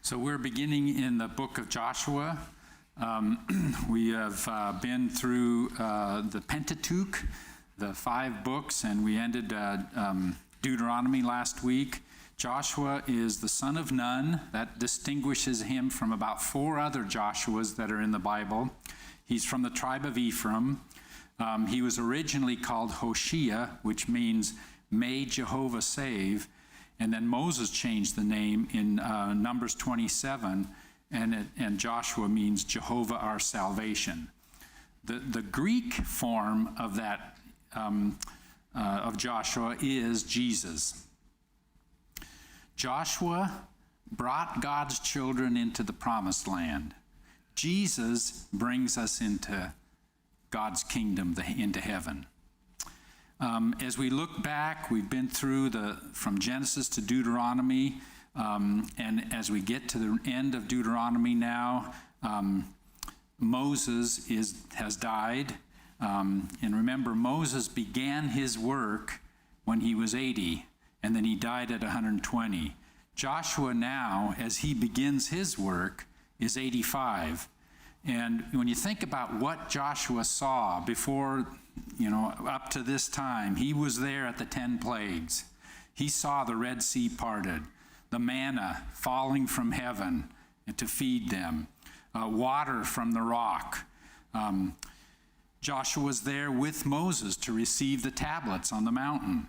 So we're beginning in the book of Joshua. We have been through the Pentateuch, the 5 books, and we ended Deuteronomy last week. Joshua is the son of Nun. That distinguishes him from about 4 other Joshuas that are in the Bible. He's from the tribe of Ephraim. He was originally called Hoshea, which means may Jehovah save. And then Moses changed the name in Numbers 27, and Joshua means Jehovah our salvation. The Greek form of that of Joshua is Jesus. Joshua brought God's children into the promised land. Jesus brings us into God's kingdom, into heaven. As we look back, we've been through from Genesis to Deuteronomy, and as we get to the end of Deuteronomy now, Moses has died. And remember, Moses began his work when he was 80, and then he died at 120. Joshua now, as he begins his work, is 85. And when you think about what Joshua saw before, up to this time, he was there at the 10 plagues. He saw the Red Sea parted, the manna falling from heaven to feed them, water from the rock. Joshua was there with Moses to receive the tablets on the mountain.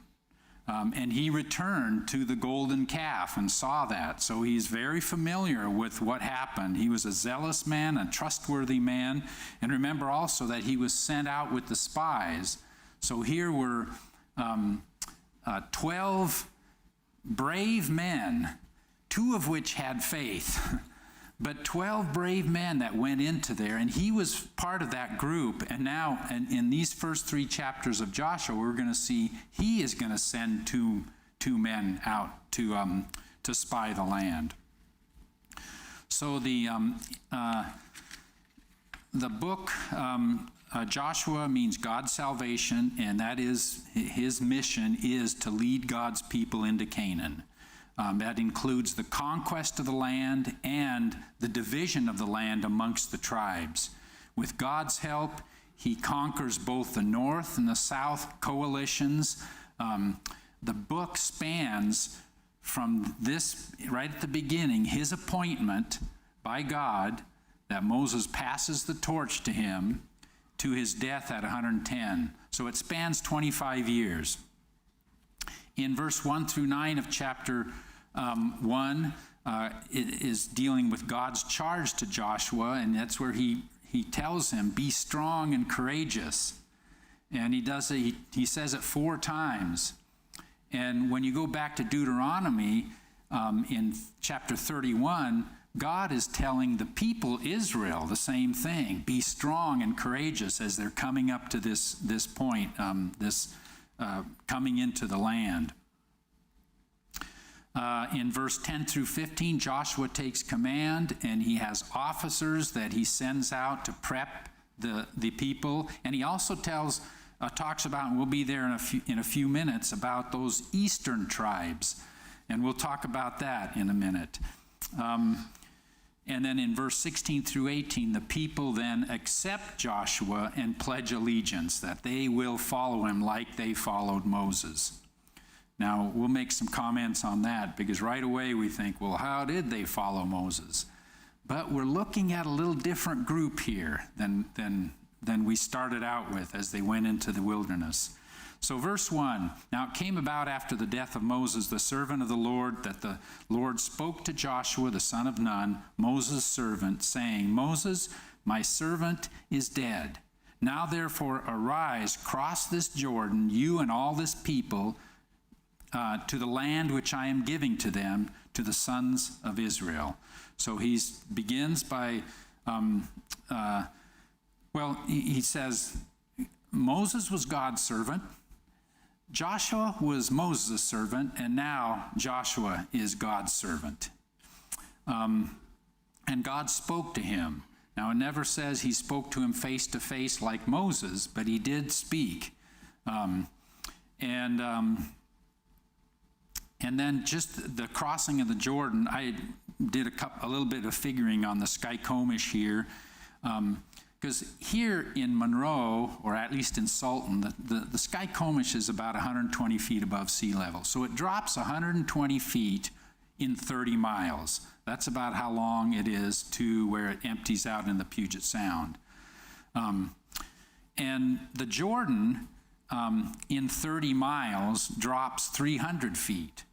And he returned to the golden calf and saw that. So he's very familiar with what happened. He was a zealous man, a trustworthy man. And remember also that he was sent out with the spies. So here were 12 brave men, 2 of which had faith. But 12 brave men that went into there, and he was part of that group. And now, in these first 3 chapters of Joshua, we're going to see he is going to send two men out to spy the land. So the book Joshua means God's salvation, and that is his mission is to lead God's people into Canaan. That includes the conquest of the land and the division of the land amongst the tribes. With God's help, he conquers both the north and the south coalitions. The book spans from this, right at the beginning, his appointment by God, that Moses passes the torch to him, to his death at 110. So it spans 25 years. In verse 1 through 9 of chapter 1, it is dealing with God's charge to Joshua, and that's where he tells him, be strong and courageous. And he says it 4 times. And when you go back to Deuteronomy, in chapter 31, God is telling the people Israel the same thing, be strong and courageous as they're coming up to this point, coming into the land. In verse 10 through 15, Joshua takes command, and he has officers that he sends out to prep the people. And he also talks about, and we'll be there in a few minutes, about those eastern tribes. And we'll talk about that in a minute. And then in verse 16 through 18, the people then accept Joshua and pledge allegiance, that they will follow him like they followed Moses. Now, we'll make some comments on that, because right away we think, well, how did they follow Moses? But we're looking at a little different group here than we started out with as they went into the wilderness. So verse 1, now it came about after the death of Moses, the servant of the Lord, that the Lord spoke to Joshua, the son of Nun, Moses' servant, saying, Moses, my servant is dead. Now therefore arise, cross this Jordan, you and all this people, to the land which I am giving to them, to the sons of Israel. So he begins by, he says, Moses was God's servant, Joshua was Moses' servant, and now Joshua is God's servant. And God spoke to him. Now, it never says he spoke to him face to face like Moses, but he did speak. And then just the crossing of the Jordan, I did a little bit of figuring on the Skykomish here. Because here in Monroe, or at least in Sultan, the Skykomish is about 120 feet above sea level. So it drops 120 feet in 30 miles. That's about how long it is to where it empties out in the Puget Sound. And the Jordan, in 30 miles, drops 300 feet.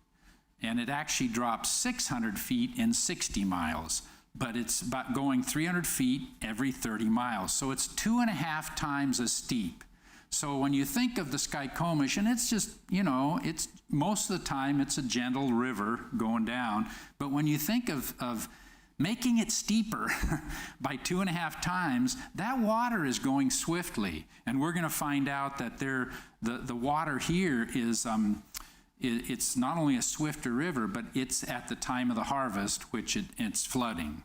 And it actually drops 600 feet in 60 miles. But it's about going 300 feet every 30 miles. So it's 2.5 times as steep. So when you think of the Skykomish, and it's just, it's most of the time it's a gentle river going down. But when you think of making it steeper by 2.5 times, that water is going swiftly. And we're going to find out that the water here is, it's not only a swifter river, but it's at the time of the harvest, which it's flooding.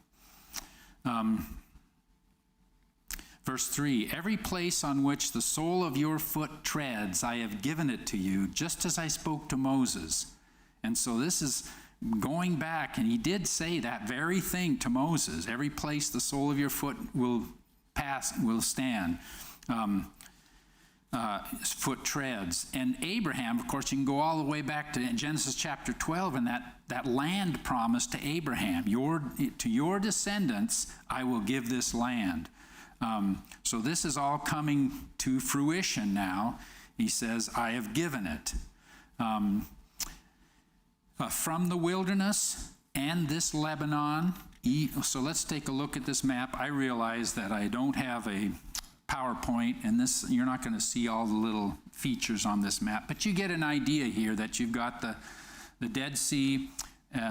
Verse 3, every place on which the sole of your foot treads, I have given it to you, just as I spoke to Moses. And so this is going back, and he did say that very thing to Moses. Every place the sole of your foot will stand. Foot treads. And Abraham, of course, you can go all the way back to Genesis chapter 12, and that land promise to Abraham, to your descendants I will give this land. So this is all coming to fruition now. He says, I have given it. From the wilderness and this Lebanon. So let's take a look at this map. I realize that I don't have a PowerPoint, and you're not going to see all the little features on this map, but you get an idea here that you've got the Dead Sea,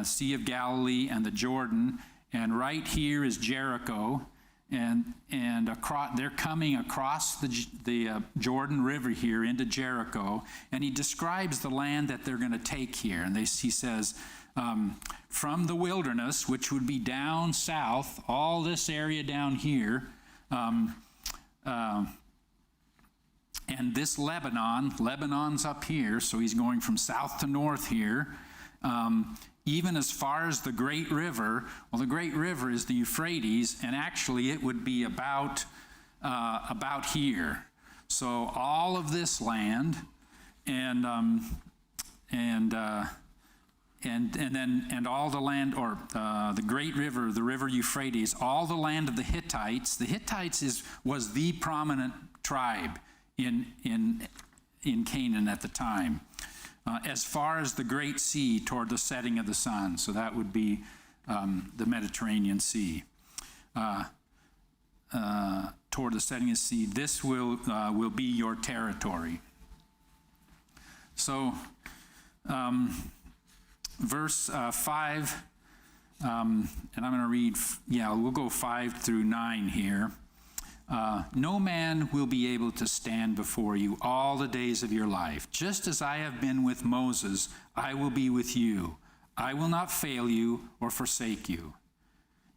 Sea of Galilee, and the Jordan, and right here is Jericho, and they're coming across the Jordan River here into Jericho, and he describes the land that they're going to take here, and he says, from the wilderness, which would be down south, all this area down here, and this Lebanon's up here, so he's going from south to north here, even as far as the Great River. Well, the Great River is the Euphrates, and actually it would be about here. So all of this land, and all the land, or the Great River, the River Euphrates, all the land of the Hittites. The Hittites was the prominent tribe in Canaan at the time, as far as the Great Sea toward the setting of the sun. So that would be the Mediterranean Sea. Toward the setting of the sea, this will be your territory. So, verse 5, and I'm going to read, we'll go 5 through 9 here. No man will be able to stand before you all the days of your life. Just as I have been with Moses, I will be with you. I will not fail you or forsake you.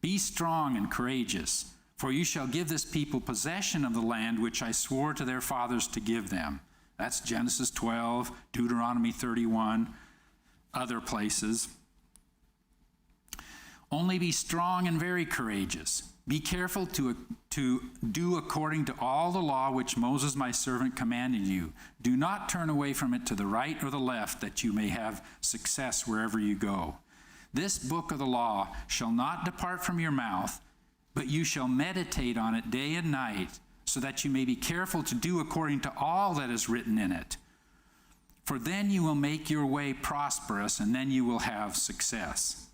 Be strong and courageous, for you shall give this people possession of the land which I swore to their fathers to give them. That's Genesis 12, Deuteronomy 31, other places. Only be strong and very courageous. Be careful to do according to all the law which Moses my servant commanded you. Do not turn away from it to the right or the left, that you may have success wherever you go. This book of the law shall not depart from your mouth, but you shall meditate on it day and night, so that you may be careful to do according to all that is written in it. For then you will make your way prosperous, and then you will have success.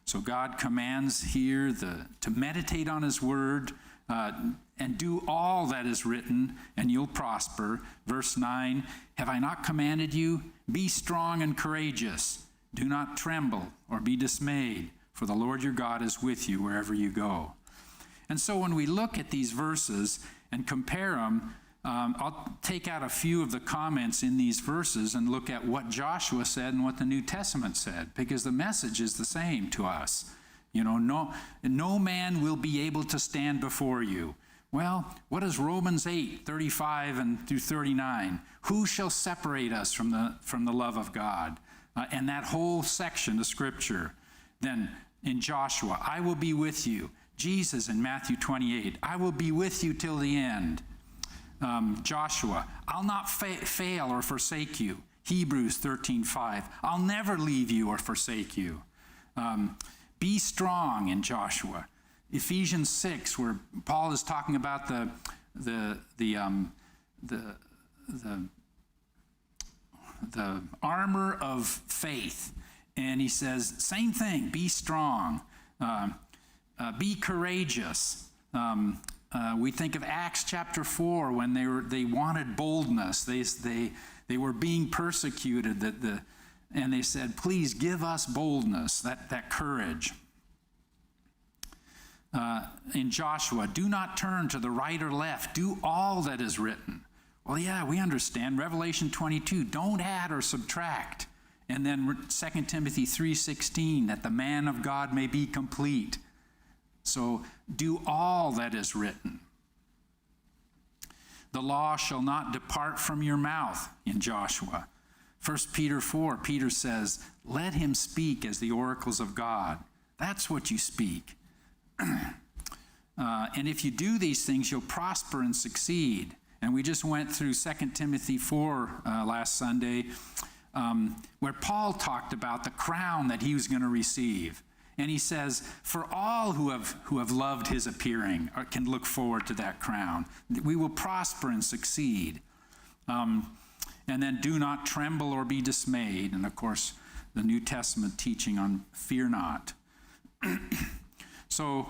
So God commands here to meditate on his word and do all that is written, and you'll prosper. Verse 9, have I not commanded you? Be strong and courageous. Do not tremble or be dismayed, for the Lord your God is with you wherever you go. And so when we look at these verses and compare them, I'll take out a few of the comments in these verses and look at what Joshua said and what the New Testament said, because the message is the same to us. No man will be able to stand before you. Well, what is Romans 8, 35 and through 39? Who shall separate us from the love of God? And that whole section of Scripture. Then in Joshua, I will be with you. Jesus in Matthew 28, I will be with you till the end. Joshua, I'll not fail or forsake you. Hebrews 13:5, I'll never leave you or forsake you. Be strong in Joshua. Ephesians 6, where Paul is talking about the armor of faith, and he says same thing. Be strong. Be courageous. We think of Acts chapter 4 when they wanted boldness. They were being persecuted, and they said, please give us boldness, that courage. In Joshua, do not turn to the right or left. Do all that is written. Well, yeah, we understand. Revelation 22, don't add or subtract. And then 2 Timothy 3:16, that the man of God may be complete. So do all that is written. The law shall not depart from your mouth in Joshua. 1 Peter 4, Peter says, let him speak as the oracles of God. That's what you speak. And if you do these things, you'll prosper and succeed. And we just went through 2 Timothy 4 last Sunday, where Paul talked about the crown that he was going to receive. And he says, for all who have loved his appearing can look forward to that crown. We will prosper and succeed. And then do not tremble or be dismayed. And of course, the New Testament teaching on fear not. So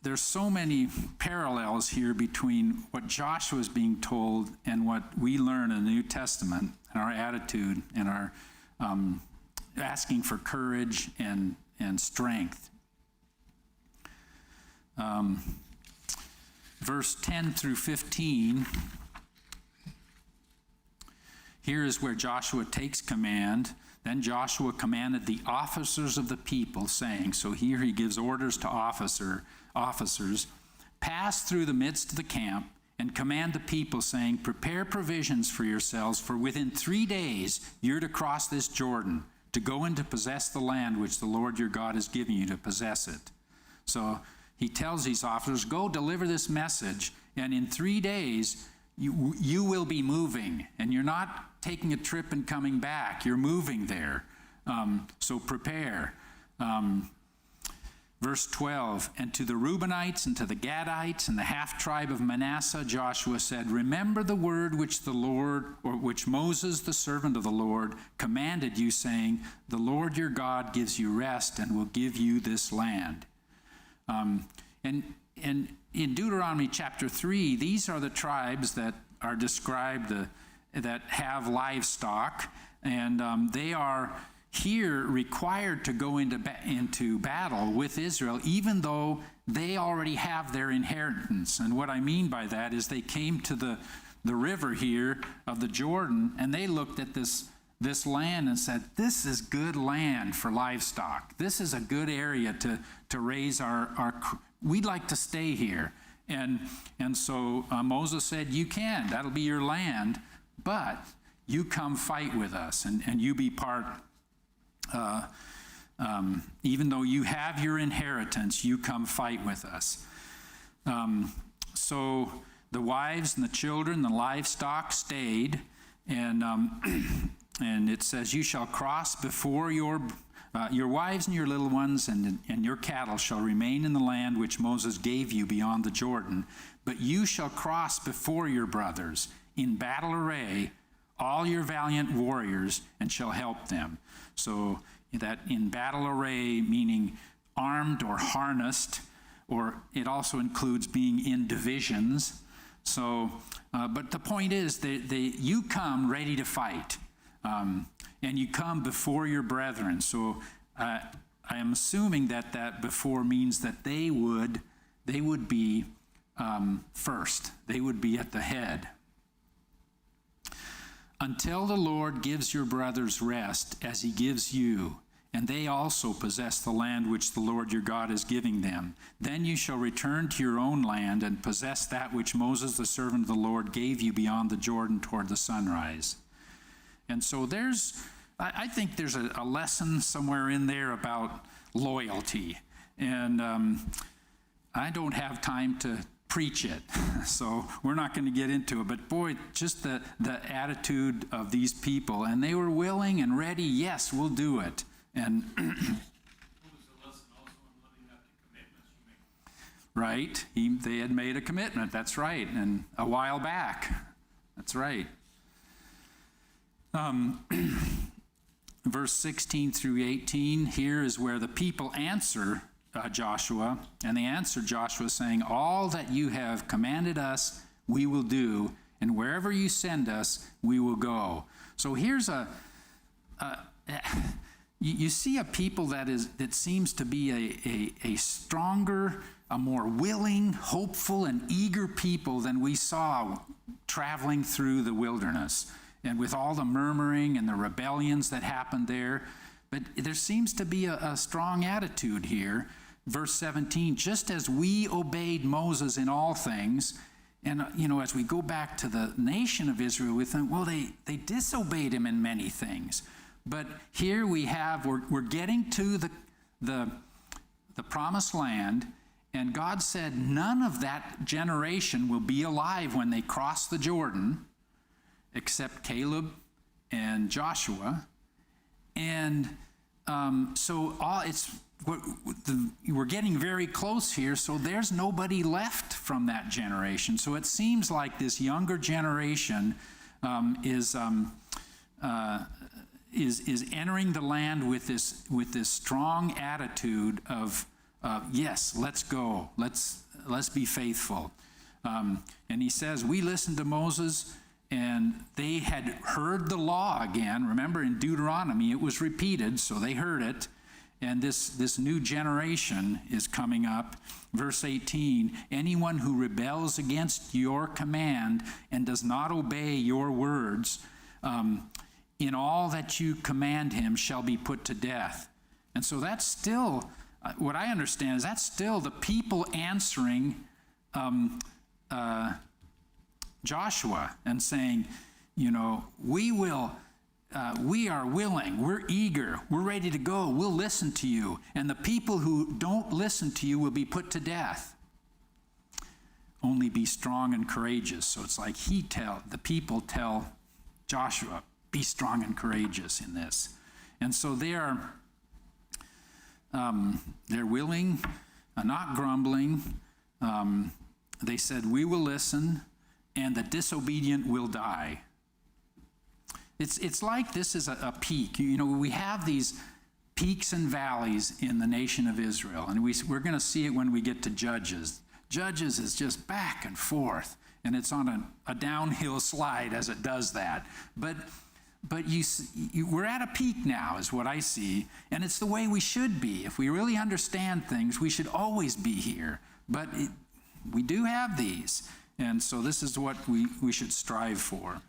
there's so many parallels here between what Joshua is being told and what we learn in the New Testament, and our attitude and our asking for courage and strength. Verse 10 through 15, here is where Joshua takes command. Then Joshua commanded the officers of the people, saying, so here he gives orders to officers, pass through the midst of the camp and command the people, saying, prepare provisions for yourselves, for within 3 days you're to cross this Jordan, to go in to possess the land which the Lord your God is giving you to possess it. So he tells these officers, go deliver this message, and in 3 days you will be moving, and you're not taking a trip and coming back. You're moving there. So prepare. Verse 12, and to the Reubenites and to the Gadites and the half-tribe of Manasseh, Joshua said, remember the word which Moses, the servant of the Lord, commanded you, saying, the Lord your God gives you rest and will give you this land. And in Deuteronomy chapter 3, these are the tribes that are described that have livestock, and they are here required to go into battle with Israel, even though they already have their inheritance. And what I mean by that is they came to the river here of the Jordan, and they looked at this land and said, this is good land for livestock. This is a good area to raise our we'd like to stay here. And so Moses said, you can, that'll be your land, but you come fight with us, and you be part. Even though you have your inheritance, you come fight with us. So the wives and the children, the livestock stayed, and it says, you shall cross before your wives and your little ones and your cattle shall remain in the land which Moses gave you beyond the Jordan, but you shall cross before your brothers in battle array, all your valiant warriors, and shall help them. So that in battle array, meaning armed or harnessed, or it also includes being in divisions. So, but the point is, you come ready to fight, and you come before your brethren. So I am assuming that before means that they would be first. They would be at the head. Until the Lord gives your brothers rest, as he gives you, and they also possess the land which the Lord your God is giving them. Then you shall return to your own land and possess that which Moses, the servant of the Lord, gave you beyond the Jordan toward the sunrise. And so there's I think there's a lesson somewhere in there about loyalty. And I don't have time to preach it, so we're not going to get into it. But boy, just the attitude of these people, and they were willing and ready. Yes, we'll do it. And right, they had made a commitment. That's right, and a while back. That's right. Verse 16 through 18, here is where the people answer Joshua, and they answer Joshua saying, all that you have commanded us, we will do, and wherever you send us, we will go. So here's you see a people that seems to be a stronger, a more willing, hopeful, and eager people than we saw traveling through the wilderness. And with all the murmuring and the rebellions that happened there, but there seems to be a strong attitude here. Verse 17, just as we obeyed Moses in all things, and as we go back to the nation of Israel, we think, well, they disobeyed him in many things. But here we're getting to the promised land, and God said none of that generation will be alive when they cross the Jordan, except Caleb and Joshua. And we're getting very close here, so there's nobody left from that generation. So it seems like this younger generation is entering the land with this strong attitude of yes, let's go, let's be faithful. And he says, we listened to Moses, and they had heard the law again. Remember, in Deuteronomy, it was repeated, so they heard it. And this new generation is coming up. Verse 18, anyone who rebels against your command and does not obey your words, in all that you command him shall be put to death. And so that's still, what I understand is that's still the people answering Joshua and saying, we are willing, we're eager, we're ready to go, we'll listen to you. And the people who don't listen to you will be put to death. Only be strong and courageous. So it's like the people tell Joshua, be strong and courageous in this. And so they're willing, not grumbling. They said, we will listen, and the disobedient will die. It's like this is a peak. We have these peaks and valleys in the nation of Israel, and we're going to see it when we get to Judges. Judges is just back and forth, and it's on a downhill slide as it does that. But we're at a peak now, is what I see, and it's the way we should be. If we really understand things, we should always be here. But we do have these, and so this is what we should strive for.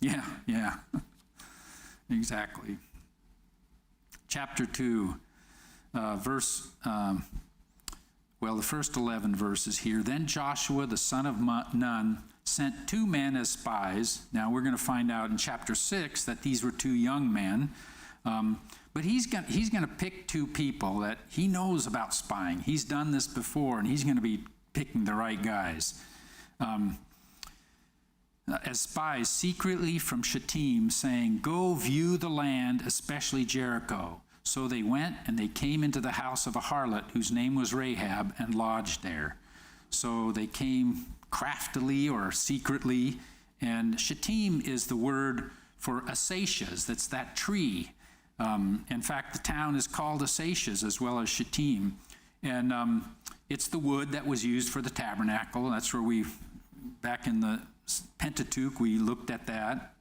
Yeah, exactly. Chapter 2, the first 11 verses here. Then Joshua, the son of Nun, sent 2 men as spies. Now we're going to find out in chapter 6 that these were 2 young men. But he's going to pick 2 people that he knows about spying. He's done this before, and he's going to be picking the right guys. As spies secretly from Shittim, saying, go view the land, especially Jericho. So they went, and they came into the house of a harlot whose name was Rahab, and lodged there. So they came craftily or secretly, and Shittim is the word for acacias. That's that tree. In fact, the town is called Acacias as well as Shittim. And it's the wood that was used for the tabernacle. That's where back in the Pentateuch, we looked at that.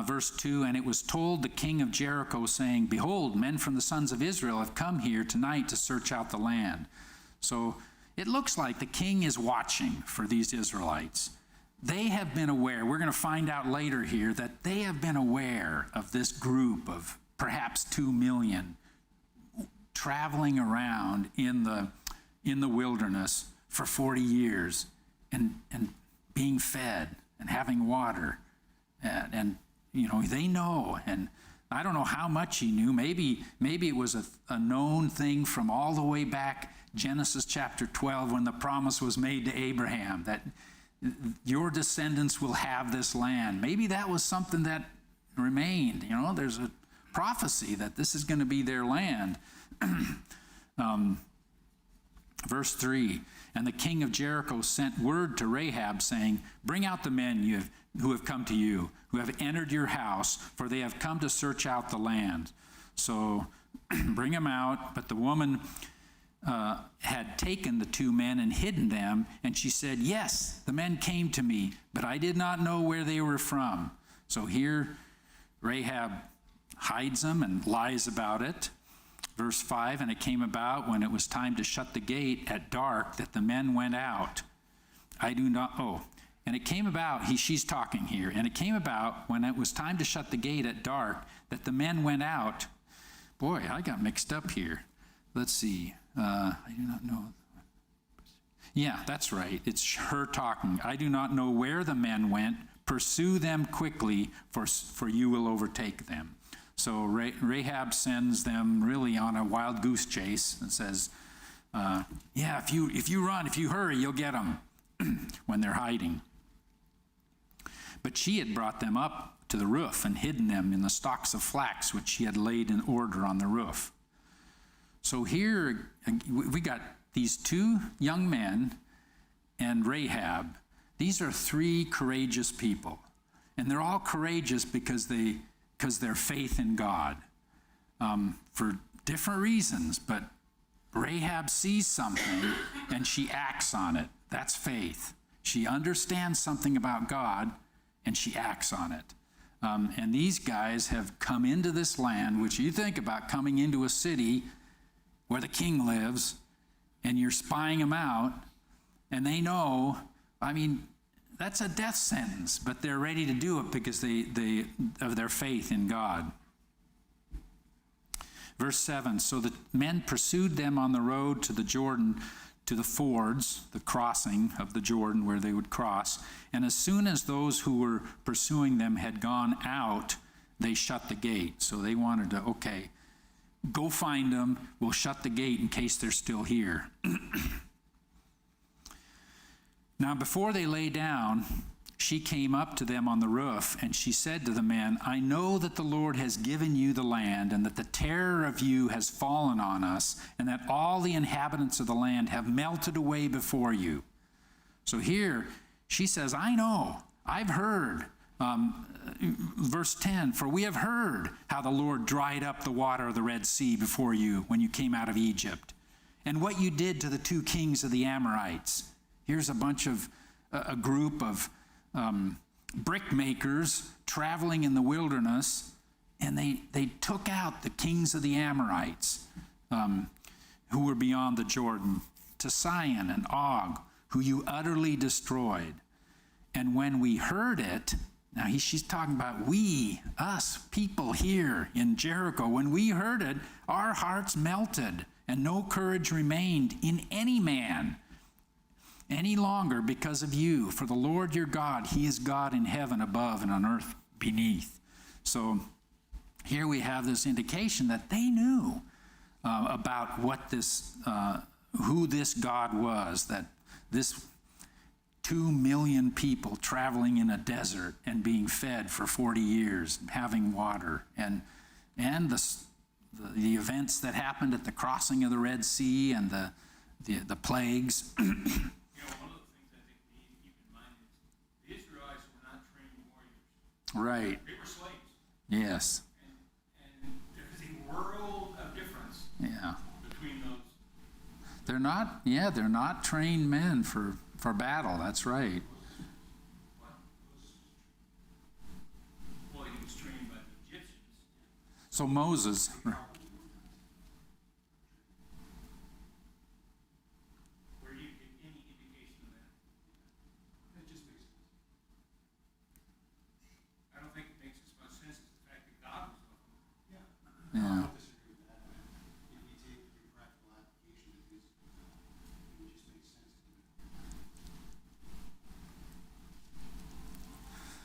Verse 2, and it was told the king of Jericho, saying, behold, men from the sons of Israel have come here tonight to search out the land. So it looks like the king is watching for these Israelites. They have been aware. We're going to find out later here that they have been aware of this group of perhaps 2 million traveling around in the wilderness for 40 years and being fed and having water and they know. And I don't know how much he knew. Maybe it was a known thing from all the way back, Genesis chapter 12, when the promise was made to Abraham that your descendants will have this land. Maybe that was something that remained. There's a prophecy that this is going to be their land. Verse 3, and the king of Jericho sent word to Rahab, saying, bring out the men who have come to you, who have entered your house, for they have come to search out the land. So bring them out. But the woman had taken the 2 men and hidden them, and she said, yes, the men came to me, but I did not know where they were from. So here Rahab hides them and lies about it. Verse 5, and it came about when it was time to shut the gate at dark that the men went out. And it came about, she's talking here, and it came about when it was time to shut the gate at dark that the men went out. Boy, I got mixed up here. Let's see. I do not know. Yeah, that's right. It's her talking. I do not know where the men went. Pursue them quickly, for you will overtake them. So Rahab sends them really on a wild goose chase and says, if you run, if you hurry, you'll get them when they're hiding. But she had brought them up to the roof and hidden them in the stalks of flax which she had laid in order on the roof. So here we got these 2 young men and Rahab. These are 3 courageous people. And they're all courageous because their faith in God, for different reasons. But Rahab sees something and she acts on it. That's faith. She understands something about God and she acts on it. And these guys have come into this land, which you think about coming into a city where the king lives, and you're spying them out, and they know, that's a death sentence, but they're ready to do it because they of their faith in God. Verse 7, so the men pursued them on the road to the Jordan, to the fords, the crossing of the Jordan where they would cross. And as soon as those who were pursuing them had gone out, they shut the gate. So they wanted to, go find them. We'll shut the gate in case they're still here. Now, before they lay down, she came up to them on the roof, and she said to the men, I know that the Lord has given you the land, and that the terror of you has fallen on us, and that all the inhabitants of the land have melted away before you. So here, she says, I know, I've heard. Verse 10, for we have heard how the Lord dried up the water of the Red Sea before you when you came out of Egypt, and what you did to the 2 kings of the Amorites. Here's a group of brick makers traveling in the wilderness, and they took out the kings of the Amorites who were beyond the Jordan, to Sihon and Og, who you utterly destroyed. And when we heard it, now she's talking about we, us, people here in Jericho, when we heard it, our hearts melted, and no courage remained in any man any longer because of you. For the Lord your God, he is God in heaven above and on earth beneath. So here we have this indication that they knew about what who this God was, that this 2 million people traveling in a desert and being fed for 40 years, having water, and the events that happened at the crossing of the Red Sea and the plagues. One of the things I think we need to keep in mind is the Israelites were not trained warriors. Right. They were slaves. Yes. And there's a world of difference between those. They're not trained men for battle. That's right. Well, he was trained by the Egyptians. So Moses. Where do you get any indication of that? That just makes sense. I don't think it makes as much sense as the fact that God was with them. Yeah. I don't disagree with that. If you take the practical application of this, it would just make sense to me.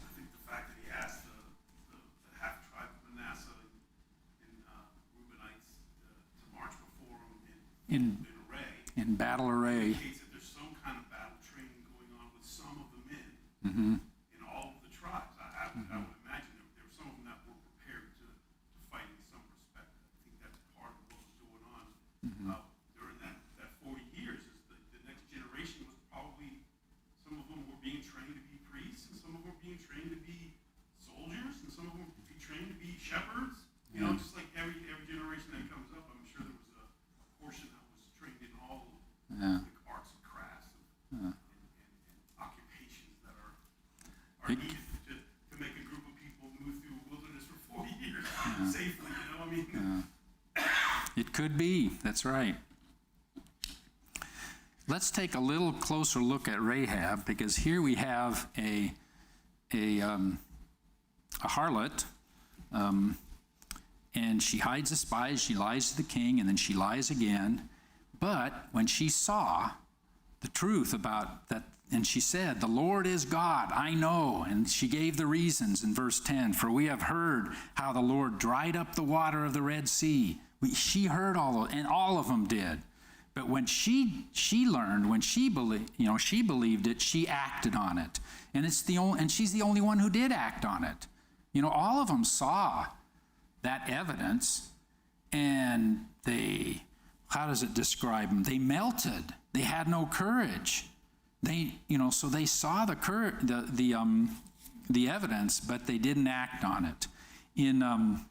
I think the fact that he asked the In battle array. indicates that there's some kind of battle training going on with some of the men Mm-hmm. in all of the tribes. I would imagine there were some of them that were prepared to fight in some respect. I think that's part of what was going on during that 40 years. Is the next generation was probably, some of them were being trained to be priests, and some of them were being trained to be soldiers, and some of them were being trained to be shepherds. You know, just like every generation that comes up, I'm sure there was a portion that was trained in all Yeah. the arts and crafts and occupations that are needed to make a group of people move through a wilderness for 40 years safely, you know, I mean. It could be, that's right. Let's take a little closer look at Rahab, because here we have a harlot, and she hides the spies, she lies to the king, and then she lies again. But when she saw the truth about that, and she said, "The Lord is God, I know." And she gave the reasons in verse 10, "For we have heard how the Lord dried up the water of the Red Sea." She heard all of, and all of them did. But when she learned, when she believed, she believed it, she acted on it. And she's the only one who did act on it. All of them saw that evidence, and they, how does it describe them? They melted. They had no courage. So they saw the evidence, but they didn't act on it. In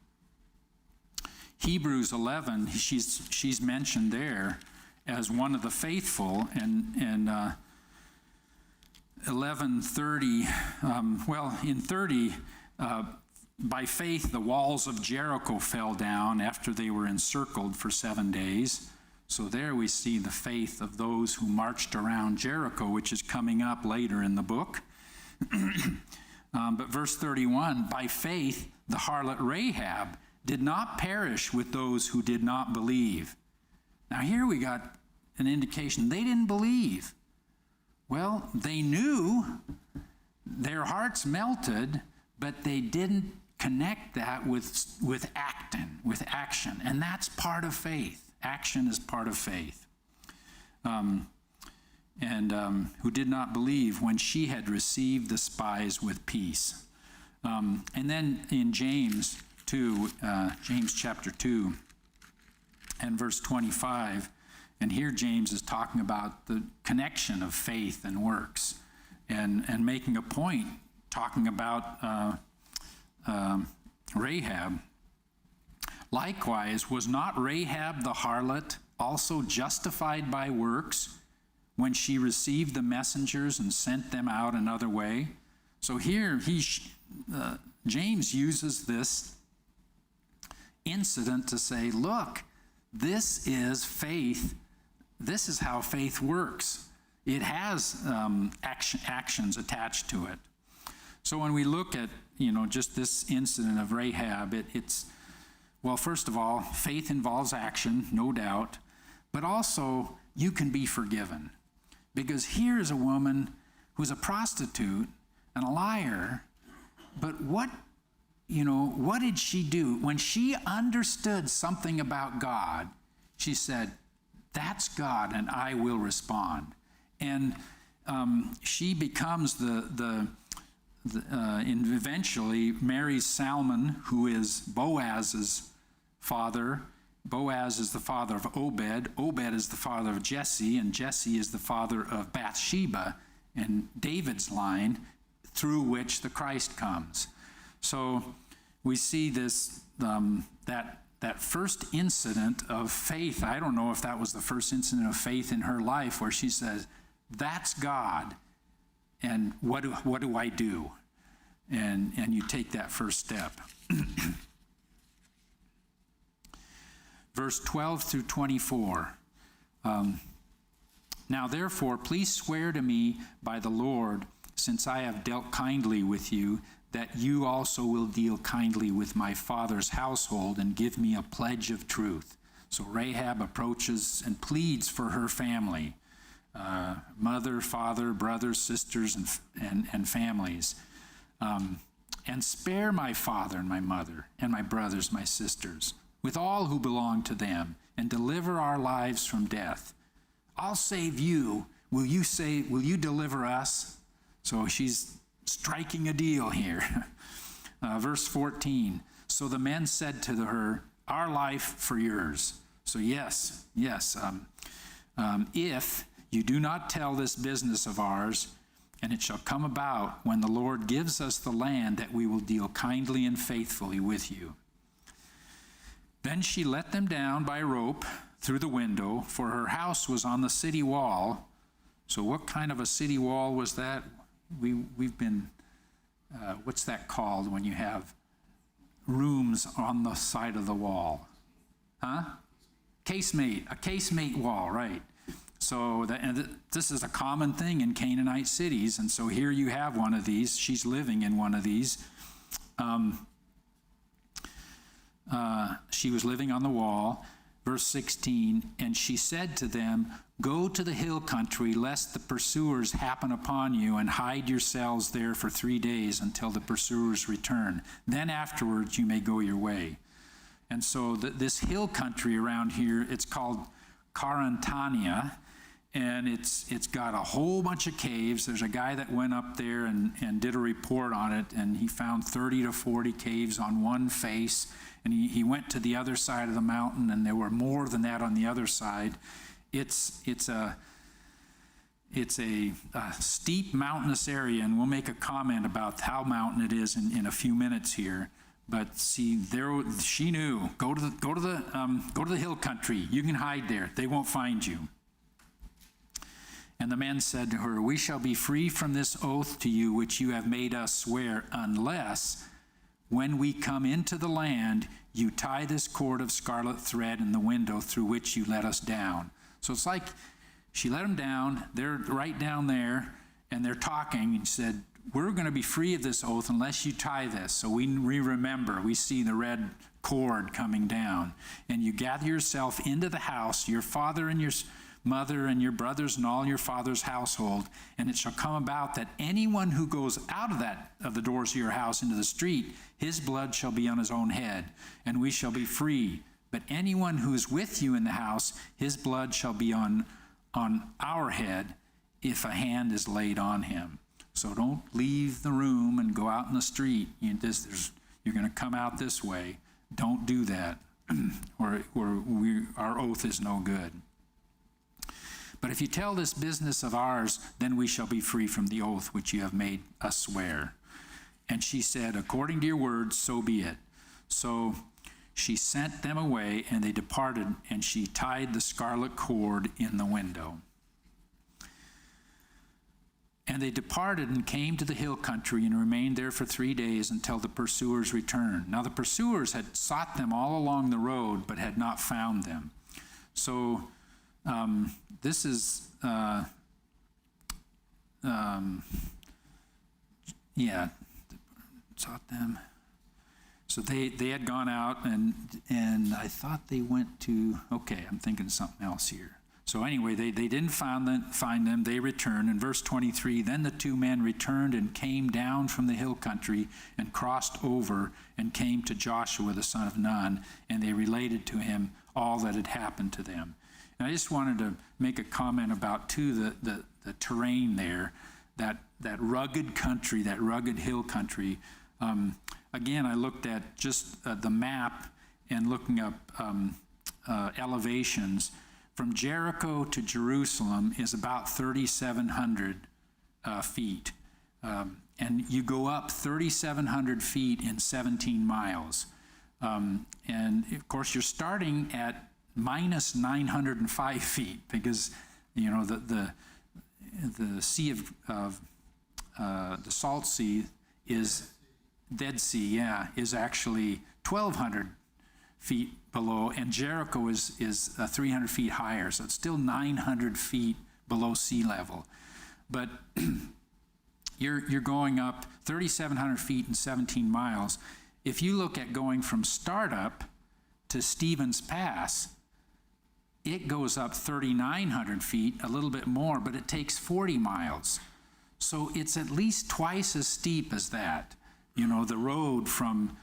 Hebrews 11, she's mentioned there as one of the faithful, and 11:30, in 30, by faith the walls of Jericho fell down after they were encircled for 7 days. So there we see the faith of those who marched around Jericho, which is coming up later in the book. But verse 31, by faith the harlot Rahab did not perish with those who did not believe. Now here we got an indication they didn't believe. Well, they knew, their hearts melted, but they didn't connect that with action. And that's part of faith. Action is part of faith. Who did not believe when she had received the spies with peace. And then in James 2, James chapter 2 and verse 25, and here James is talking about the connection of faith and works, and making a point, talking about Rahab. Likewise, was not Rahab the harlot also justified by works when she received the messengers and sent them out another way? So here James uses this incident to say, look, this is faith. This is how faith works. It has actions attached to it. So when we look at, just this incident of Rahab, it's, well, first of all, faith involves action, no doubt, but also you can be forgiven. Because here's a woman who's a prostitute and a liar, but what did she do? When she understood something about God, she said, "That's God, and I will respond." And she becomes and eventually marries Salmon, who is Boaz's father. Boaz is the father of Obed. Obed is the father of Jesse, and Jesse is the father of Bathsheba, and David's line, through which the Christ comes. So we see this, that first incident of faith. I don't know if that was the first incident of faith in her life, where she says, "That's God, and what do I do?" And you take that first step. Verse 12 through 24. Now therefore, please swear to me by the Lord, since I have dealt kindly with you, that you also will deal kindly with my father's household and give me a pledge of truth. So Rahab approaches and pleads for her family, mother, father, brothers, sisters, and families. And spare my father and my mother and my brothers, my sisters, with all who belong to them, and deliver our lives from death. I'll save you. Will you deliver us? So she's striking a deal here. Verse 14, so the men said to her, our life for yours. So yes, if you do not tell this business of ours, and it shall come about when the Lord gives us the land that we will deal kindly and faithfully with you. Then she let them down by rope through the window, for her house was on the city wall. So what kind of a city wall was that? We've been, what's that called when you have rooms on the side of the wall? Huh? Casemate, a casemate wall, right. So this is a common thing in Canaanite cities, and so here you have one of these. She's living in one of these. She was living on the wall. Verse 16, and she said to them, go to the hill country, lest the pursuers happen upon you, and hide yourselves there for 3 days until the pursuers return. Then afterwards you may go your way. And so this hill country around here, it's called Carantania, and it's got a whole bunch of caves. There's a guy that went up there and did a report on it, and he found 30 to 40 caves on one face, and he went to the other side of the mountain, and there were more than that on the other side. It's a steep mountainous area, and we'll make a comment about how mountain it is in a few minutes here. But see, there she knew. Go to the hill country. You can hide there. They won't find you. And the men said to her, we shall be free from this oath to you which you have made us swear, unless when we come into the land, you tie this cord of scarlet thread in the window through which you let us down. So it's like she let them down. They're right down there, and they're talking, and she said, we're going to be free of this oath unless you tie this. So we remember, we see the red cord coming down. And you gather yourself into the house, your father and your mother and your brothers and all your father's household, and it shall come about that anyone who goes out of the doors of your house into the street, his blood shall be on his own head, and we shall be free. But anyone who is with you in the house, his blood shall be on our head if a hand is laid on him. So don't leave the room and go out in the street. You're going to come out this way. Don't do that, or our oath is no good. But if you tell this business of ours, then we shall be free from the oath which you have made us swear. And she said, according to your words, so be it. So she sent them away, and they departed, and she tied the scarlet cord in the window. And they departed and came to the hill country and remained there for 3 days until the pursuers returned. Now the pursuers had sought them all along the road, but had not found them. So this is, sought them. So they had gone out, and I thought they went to, okay, I'm thinking of something else here. So anyway, they didn't find them. They returned. In verse 23, then the two men returned and came down from the hill country and crossed over and came to Joshua the son of Nun, and they related to him all that had happened to them. And I just wanted to make a comment about, too, the terrain there, that rugged country, that rugged hill country. Again, I looked at just the map and looking up elevations. From Jericho to Jerusalem is about 3,700 feet. And you go up 3,700 feet in 17 miles. And, of course, you're starting at minus 905 feet because, you know, the sea of the Salt Sea is, Dead Sea, is actually 1,200 feet below, and Jericho is 300 feet higher, so it's still 900 feet below sea level. But you're going up 3,700 feet in 17 miles. If you look at going from startup to Stevens Pass, it goes up 3,900 feet, a little bit more, but it takes 40 miles. So it's at least twice as steep as that, you know, the road from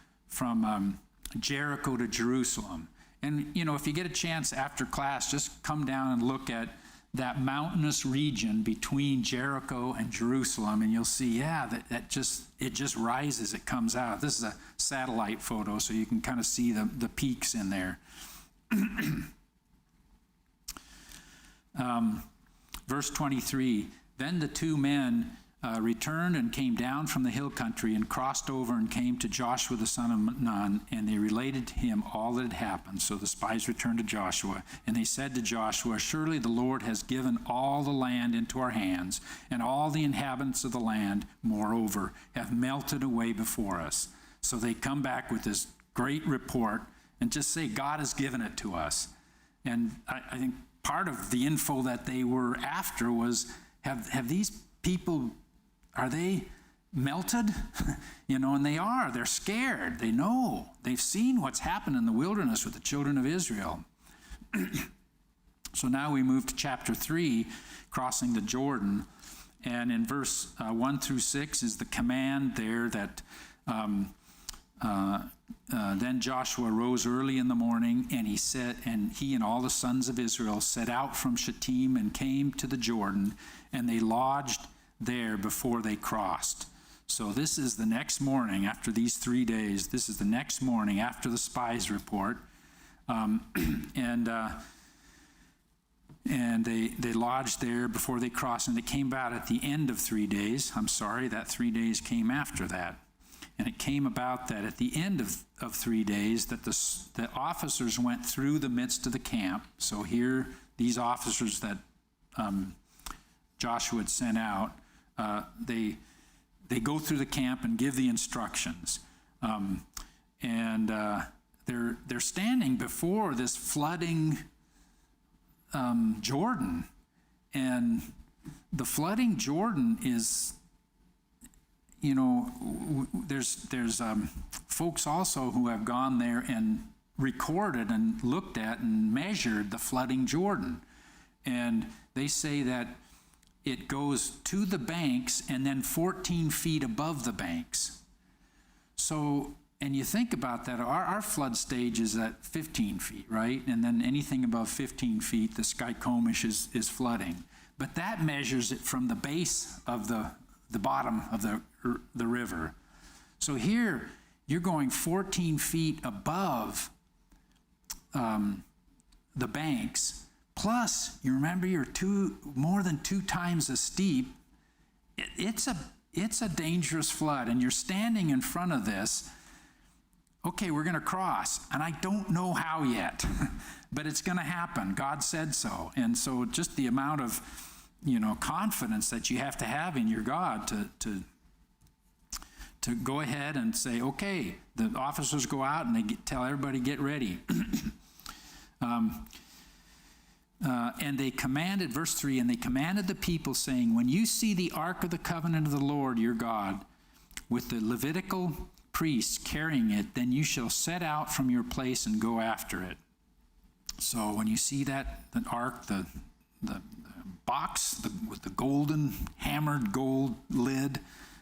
Jericho to Jerusalem. And, you know, if you get a chance after class, just come down and look at that mountainous region between Jericho and Jerusalem, and you'll see, it just rises, it comes out. This is a satellite photo, so you can kind of see the peaks in there. Verse 23, then the two men returned and came down from the hill country and crossed over and came to Joshua the son of Nun, and they related to him all that had happened. So the spies returned to Joshua, and they said to Joshua, surely the Lord has given all the land into our hands, and all the inhabitants of the land, moreover, have melted away before us. So they come back with this great report and just say, God has given it to us. And I think part of the info that they were after was, have these people, are they melted? And they are. They're scared. They know. They've seen what's happened in the wilderness with the children of Israel. So now we move to chapter 3, crossing the Jordan. And in verse 1 through 6 is the command there that then Joshua rose early in the morning, and he and all the sons of Israel set out from Shittim and came to the Jordan, and they lodged there before they crossed. So this is the next morning after these 3 days. This is the next morning after the spies report. And they lodged there before they crossed, and they came about at the end of 3 days. I'm sorry, that 3 days came after that. And it came about that at the end of 3 days that the officers went through the midst of the camp. So here, these officers that Joshua had sent out, they go through the camp and give the instructions. They're standing before this flooding Jordan. And the flooding Jordan is, there's folks also who have gone there and recorded and looked at and measured the flooding Jordan. And they say that it goes to the banks and then 14 feet above the banks. So, and you think about that, our flood stage is at 15 feet, right? And then anything above 15 feet, the Skykomish is flooding. But that measures it from the base of the bottom of the river. So here, you're going 14 feet above the banks. Plus, you remember you're more than 2 times as steep. It's a dangerous flood, and you're standing in front of this. Okay, we're going to cross, and I don't know how yet, but it's going to happen. God said so. And so just the amount of confidence that you have to have in your God to go ahead and say, okay, the officers go out and they tell everybody, get ready. And they commanded, verse 3, and they commanded the people, saying, when you see the ark of the covenant of the Lord your God, with the Levitical priests carrying it, then you shall set out from your place and go after it. So when you see the ark, the box with the golden hammered gold lid,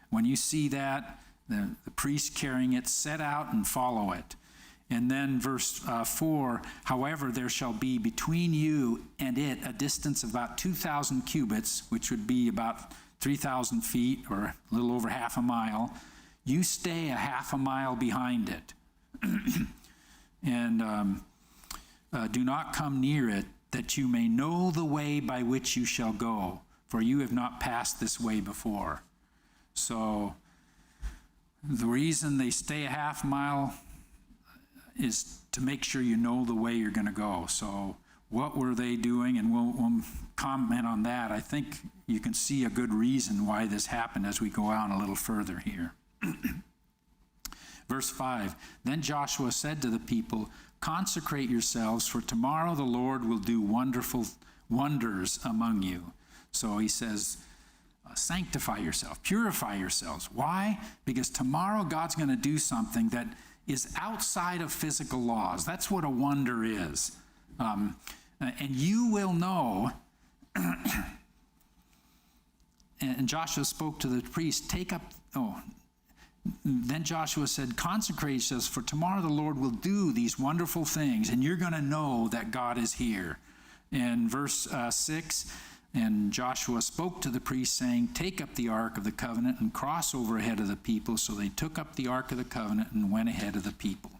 when you see that, the priest carrying it, set out and follow it. And then verse 4, however, there shall be between you and it a distance of about 2,000 cubits, which would be about 3,000 feet or a little over half a mile. You stay a half a mile behind it. And do not come near it, that you may know the way by which you shall go, for you have not passed this way before. So the reason they stay a half mile is to make sure you know the way you're going to go. So what were they doing? And we'll comment on that. I think you can see a good reason why this happened as we go on a little further here. Verse 5, then Joshua said to the people, consecrate yourselves, for tomorrow the Lord will do wonderful wonders among you. So he says, sanctify yourself, purify yourselves. Why? Because tomorrow God's going to do something that is outside of physical laws. That's what a wonder is. And you will know. And Joshua spoke to the priest, then Joshua said, consecrate yourselves, for tomorrow the Lord will do these wonderful things, and you're going to know that God is here. And verse 6, and Joshua spoke to the priests, saying, take up the ark of the covenant and cross over ahead of the people. So they took up the ark of the covenant and went ahead of the people.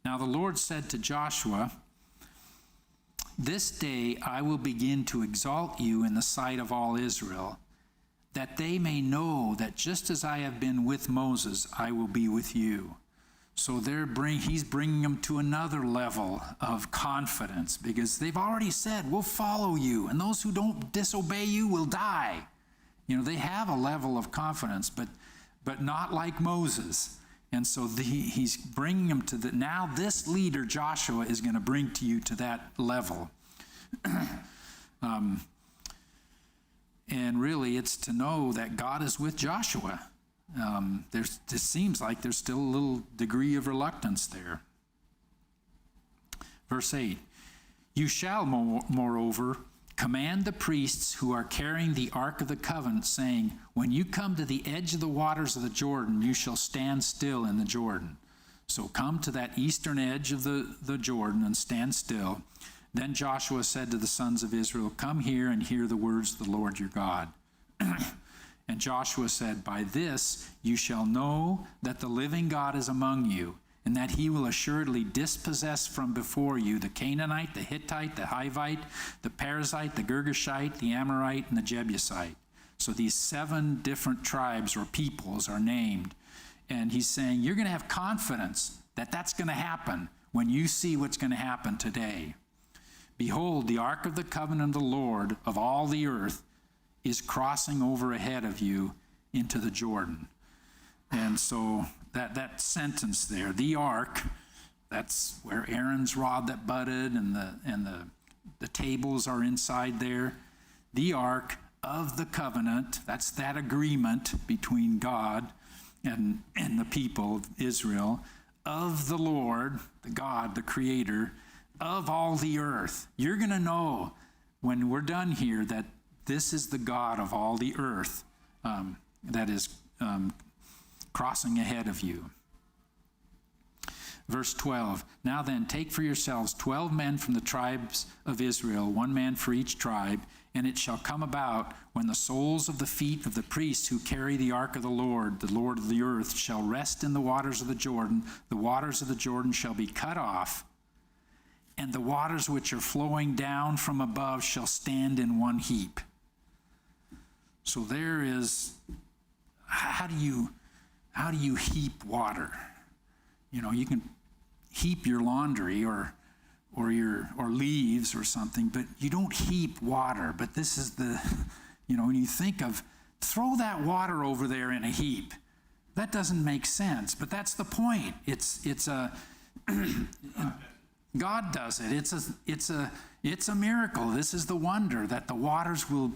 Now the Lord said to Joshua, this day I will begin to exalt you in the sight of all Israel, that they may know that just as I have been with Moses, I will be with you. So he's bringing them to another level of confidence, because they've already said, we'll follow you, and those who don't disobey you will die. You know, they have a level of confidence, but not like Moses. And so he's bringing them to now this leader, Joshua, is going to bring to you to that level. And really, it's to know that God is with Joshua. It seems like there's still a little degree of reluctance there. Verse 8, you shall, moreover, command the priests who are carrying the ark of the covenant, saying, when you come to the edge of the waters of the Jordan, you shall stand still in the Jordan. So come to that eastern edge of the Jordan and stand still. Then Joshua said to the sons of Israel, come here and hear the words of the Lord your God. And Joshua said, by this you shall know that the living God is among you, and that he will assuredly dispossess from before you the Canaanite, the Hittite, the Hivite, the Perizzite, the Girgashite, the Amorite, and the Jebusite. So these 7 different tribes or peoples are named. And he's saying, you're going to have confidence that that's going to happen when you see what's going to happen today. Behold, the ark of the covenant of the Lord of all the earth is crossing over ahead of you into the Jordan. And so that sentence there, the ark, that's where Aaron's rod that budded and the tables are inside there. The ark of the covenant, that's that agreement between God and the people of Israel, of the Lord, the God, the Creator, of all the earth. You're going to know when we're done here that this is the God of all the earth that is crossing ahead of you. Verse 12, now then, take for yourselves 12 men from the tribes of Israel, 1 man for each tribe, and it shall come about when the soles of the feet of the priests who carry the ark of the Lord of the earth, shall rest in the waters of the waters of the Jordan shall be cut off, and the waters which are flowing down from above shall stand in one heap. So there is, how do you heap water? You know, you can heap your laundry or leaves or something, but you don't heap water. But this is when you think of, throw that water over there in a heap. That doesn't make sense, but that's the point. It's a God does it. It's a miracle. This is the wonder that the waters will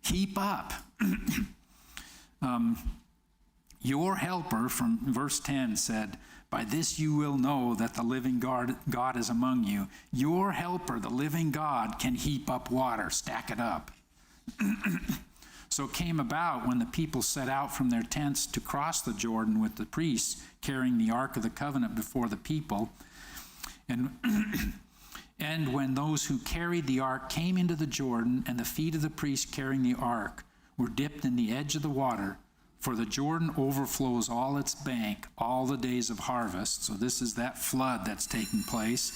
heap up. Your helper, from verse 10 said, by this you will know that the living God is among you. Your helper, the living God, can heap up water, stack it up. So it came about when the people set out from their tents to cross the Jordan with the priests carrying the ark of the covenant before the people. And when those who carried the ark came into the Jordan, and the feet of the priests carrying the ark were dipped in the edge of the water, for the Jordan overflows all its bank all the days of harvest. So this is that flood that's taking place.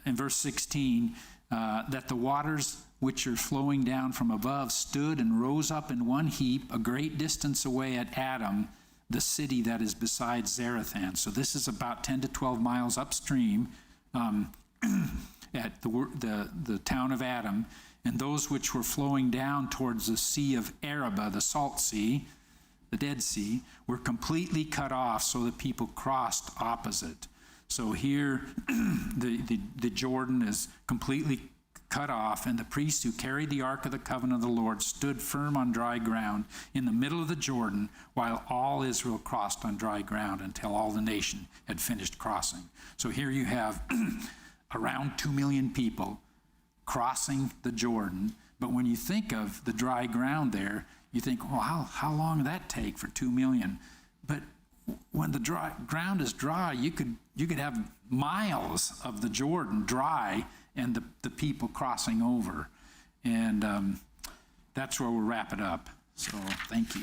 In verse 16, that the waters which are flowing down from above stood and rose up in one heap a great distance away at Adam, the city that is beside Zarethan. So this is about 10 to 12 miles upstream at the town of Adam. And those which were flowing down towards the Sea of Arabah, the Salt Sea, the Dead Sea, were completely cut off, so the people crossed opposite. So here the Jordan is completely cut off, and the priests who carried the ark of the covenant of the Lord stood firm on dry ground in the middle of the Jordan, while all Israel crossed on dry ground until all the nation had finished crossing. So here you have around 2 million people crossing the Jordan. But when you think of the dry ground there, you think, well, how long did that take for 2 million? But when the ground is dry, you could have miles of the Jordan dry and the people crossing over. And that's where we'll wrap it up. So thank you.